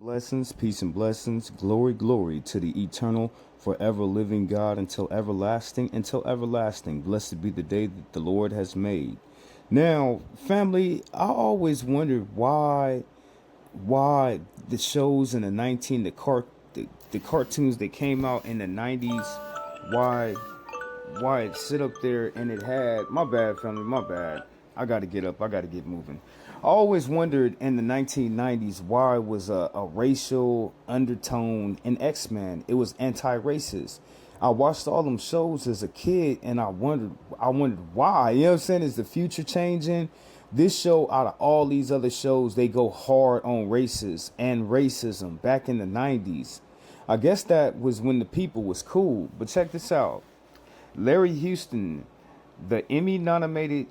Blessings, peace and blessings, glory, glory to the eternal, forever living God until everlasting. Blessed be the day that the Lord has made. Now, family, I always wondered why the shows in the the cartoons that came out in the 90s, why it sit up there and it had, my bad family, my bad. I got to get up, I got to get moving. I always wondered in the 1990s why it was a racial undertone in X-Men. It was anti-racist. I watched all them shows as a kid and I wondered why. You know what I'm saying? Is the future changing? This show, out of all these other shows, they go hard on races and racism back in the 90s. I guess that was when the people was cool. But check this out. Larry Houston, the Emmy-nominated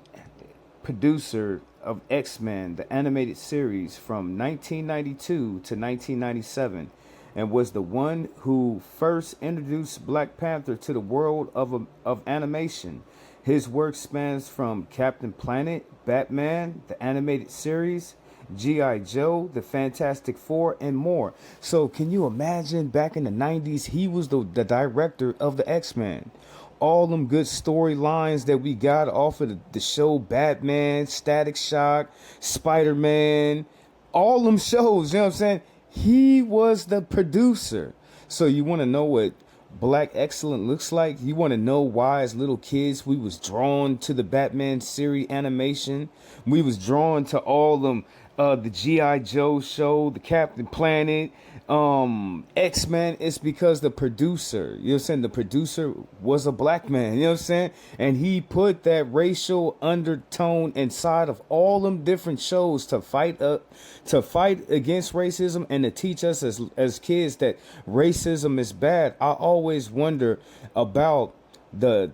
producer of X-Men, the animated series from 1992 to 1997, and was the one who first introduced Black Panther to the world of animation. His work spans from Captain Planet, Batman, the animated series, G.I. Joe, the Fantastic Four, and more. So can you imagine back in the 90s, he was the director of the X-Men. All them good storylines that we got off of the show Batman, Static Shock, Spider-Man, all them shows, you know what I'm saying? He was the producer. So you want to know what Black Excellence looks like? You want to know why as little kids we was drawn to the Batman series animation? We was drawn to all them the G.I. Joe show, the Captain Planet, X-Men. It's because the producer, you know what I'm saying, the producer was a black man, you know what I'm saying, and he put that racial undertone inside of all them different shows to fight against racism and to teach us as kids that racism is bad. I always wonder about the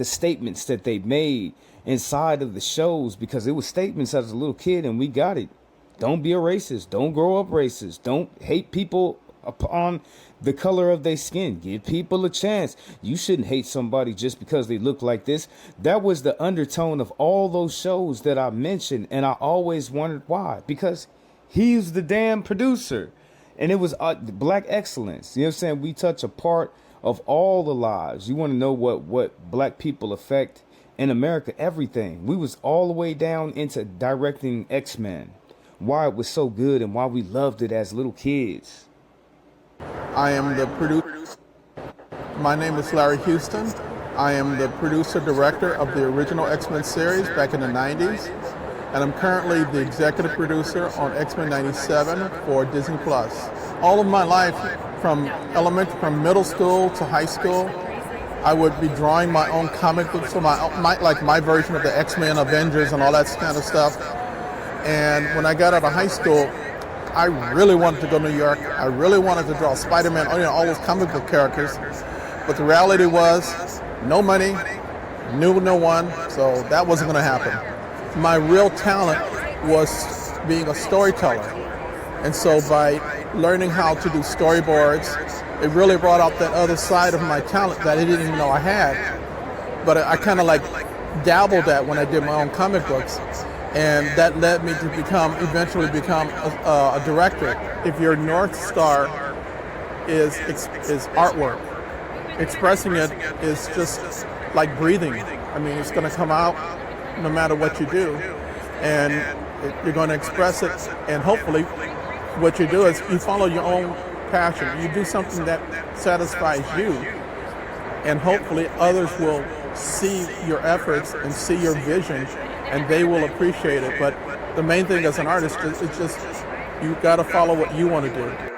statements that they made inside of the shows, because it was statements as a little kid and we got it. Don't be a racist. Don't grow up racist. Don't hate people upon the color of their skin. Give people a chance. You shouldn't hate somebody just because they look like this. That was the undertone of all those shows that I mentioned, and I always wondered why. Because he's the damn producer, and it was Black Excellence. You know what I'm saying? We touch a part of all the lives. You want to know what black people affect in America? Everything. We was all the way down into directing X-Men. Why it was so good and why we loved it as little kids. I am the producer. My name is Larry Houston. I am the producer-director of the original X-Men series back in the 90s. And I'm currently the executive producer on X-Men 97 for Disney+. All of my life, from middle school to high school, I would be drawing my own comic books for my version of the X-Men, Avengers, and all that kind of stuff. And when I got out of high school, I really wanted to go to New York. I really wanted to draw Spider-Man, all those comic book characters. But the reality was, no money, knew no one, so that wasn't going to happen. My real talent was being a storyteller. And so by learning how to do storyboards, it really brought out that other side of my talent that I didn't even know I had. But I kind of like dabbled at when I did my own comic books. And that led me to eventually become a director. If your North Star is artwork, expressing it is just like breathing. I mean, it's going to come out no matter what you do. And you're going to express it, and hopefully what you do is you follow your own passion. You do something that satisfies you, and hopefully others will see your efforts and see your vision, and they will appreciate it. But the main thing as an artist is just you got to follow what you want to do.